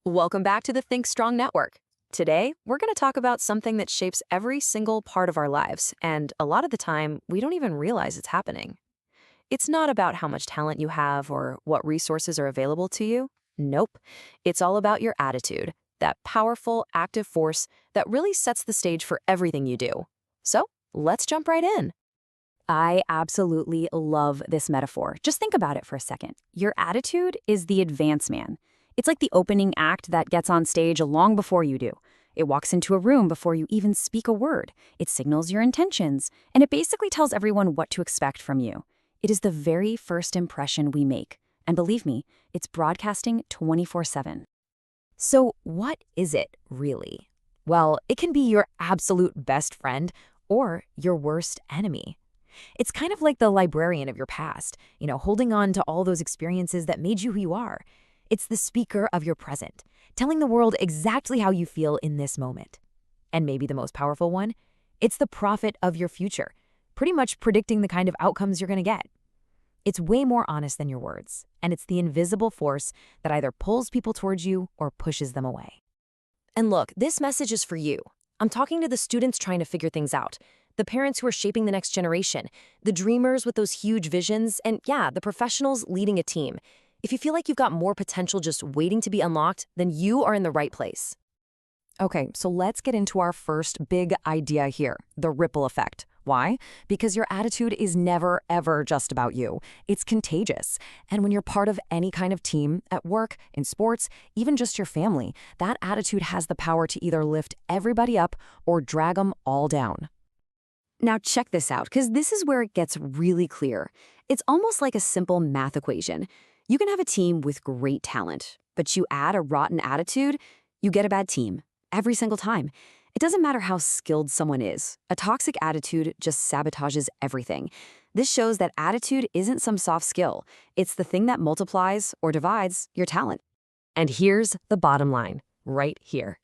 Welcome back to the Think Strong Network. Today, we're going to talk about something that shapes every single part of our lives, and a lot of the time, we don't even realize it's happening. It's not about how much talent you have or what resources are available to you. Nope. It's all about your attitude, that powerful, active force that really sets the stage for everything you do. So, let's jump right in. I absolutely love this metaphor. Just think about it for a second. Your attitude is the advance man. It's like the opening act that gets on stage long before you do. It walks into a room before you even speak a word. It signals your intentions, and it basically tells everyone what to expect from you. It is the very first impression we make. And believe me, it's broadcasting 24/7. So what is it, really? Well, it can be your absolute best friend or your worst enemy. It's kind of like the librarian of your past, holding on to all those experiences that made you who you are. It's the speaker of your present, telling the world exactly how you feel in this moment. And maybe the most powerful one, it's the prophet of your future, pretty much predicting the kind of outcomes you're going to get. It's way more honest than your words, and it's the invisible force that either pulls people towards you or pushes them away. And look, this message is for you. I'm talking to the students trying to figure things out, the parents who are shaping the next generation, the dreamers with those huge visions, and yeah, the professionals leading a team. If you feel like you've got more potential just waiting to be unlocked, then you are in the right place. Okay, so let's get into our first big idea here, the ripple effect. Why? Because your attitude is never, ever just about you. It's contagious. And when you're part of any kind of team, at work, in sports, even just your family, that attitude has the power to either lift everybody up or drag them all down. Now check this out, because this is where it gets really clear. It's almost like a simple math equation. You can have a team with great talent, but you add a rotten attitude, you get a bad team. Every single time. It doesn't matter how skilled someone is. A toxic attitude just sabotages everything. This shows that attitude isn't some soft skill. It's the thing that multiplies or divides your talent. And here's the bottom line, right here.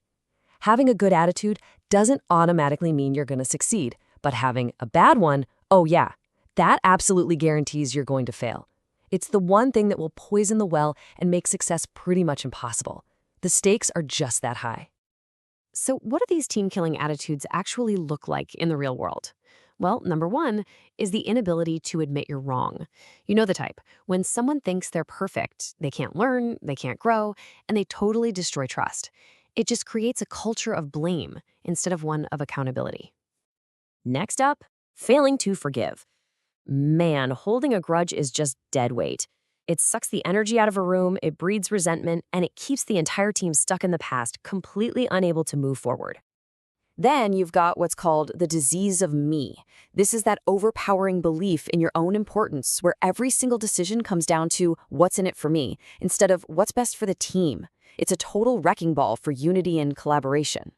Having a good attitude doesn't automatically mean you're going to succeed, but having a bad one, oh yeah, that absolutely guarantees you're going to fail. It's the one thing that will poison the well and make success pretty much impossible. The stakes are just that high. So what do these team-killing attitudes actually look like in the real world? Well, number one is the inability to admit you're wrong. You know the type. When someone thinks they're perfect, they can't learn, they can't grow, and they totally destroy trust. It just creates a culture of blame instead of one of accountability. Next up, failing to forgive. Man, holding a grudge is just dead weight. It sucks the energy out of a room, it breeds resentment, and it keeps the entire team stuck in the past, completely unable to move forward. Then you've got what's called the disease of me. This is that overpowering belief in your own importance, where every single decision comes down to what's in it for me, instead of what's best for the team. It's a total wrecking ball for unity and collaboration.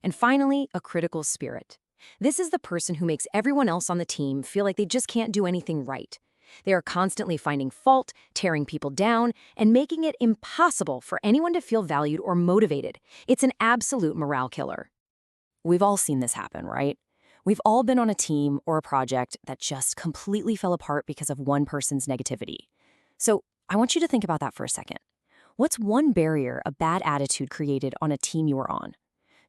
And finally, a critical spirit. This is the person who makes everyone else on the team feel like they just can't do anything right. They are constantly finding fault, tearing people down, and making it impossible for anyone to feel valued or motivated. It's an absolute morale killer. We've all seen this happen, right? We've all been on a team or a project that just completely fell apart because of one person's negativity. So I want you to think about that for a second. What's one barrier a bad attitude created on a team you were on?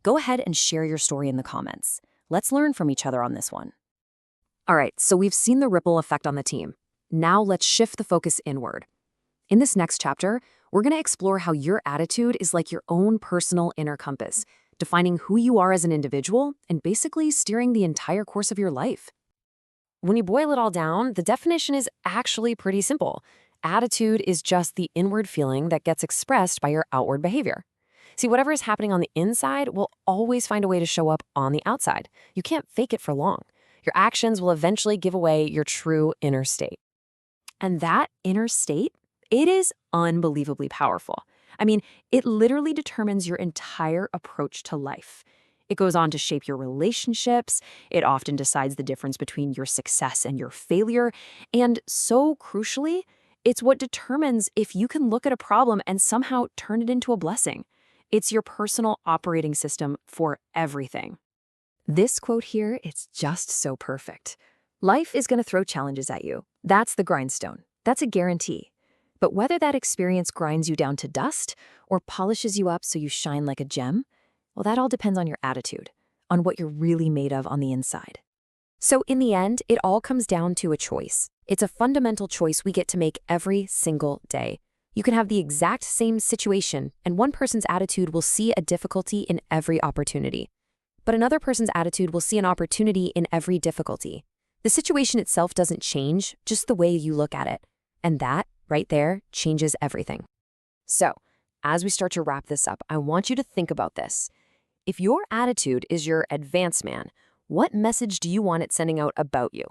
Go ahead and share your story in the comments. Let's learn from each other on this one. All right, so we've seen the ripple effect on the team. Now let's shift the focus inward. In this next chapter, we're going to explore how your attitude is like your own personal inner compass, defining who you are as an individual and basically steering the entire course of your life. When you boil it all down, the definition is actually pretty simple. Attitude is just the inward feeling that gets expressed by your outward behavior. See, whatever is happening on the inside will always find a way to show up on the outside. You can't fake it for long. Your actions will eventually give away your true inner state. And that inner state, it is unbelievably powerful. I mean, it literally determines your entire approach to life. It goes on to shape your relationships. It often decides the difference between your success and your failure. And so crucially, it's what determines if you can look at a problem and somehow turn it into a blessing. It's your personal operating system for everything. This quote here, it's just so perfect. Life is going to throw challenges at you. That's the grindstone. That's a guarantee. But whether that experience grinds you down to dust or polishes you up so you shine like a gem, well, that all depends on your attitude, on what you're really made of on the inside. So in the end, it all comes down to a choice. It's a fundamental choice we get to make every single day. You can have the exact same situation, and one person's attitude will see a difficulty in every opportunity. But another person's attitude will see an opportunity in every difficulty. The situation itself doesn't change, just the way you look at it. And that, right there, changes everything. So, as we start to wrap this up, I want you to think about this. If your attitude is your advance man, what message do you want it sending out about you?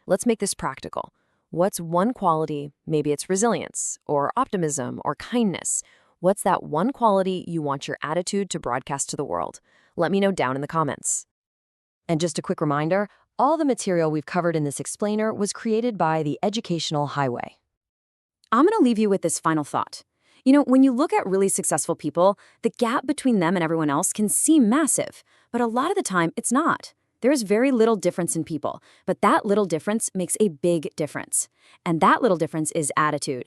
Let's make this practical. What's one quality, maybe it's resilience, or optimism, or kindness? What's that one quality you want your attitude to broadcast to the world? Let me know down in the comments. And just a quick reminder, all the material we've covered in this explainer was created by the Educational Highway. I'm going to leave you with this final thought. When you look at really successful people, the gap between them and everyone else can seem massive, but a lot of the time it's not. There is very little difference in people, but that little difference makes a big difference. And that little difference is attitude.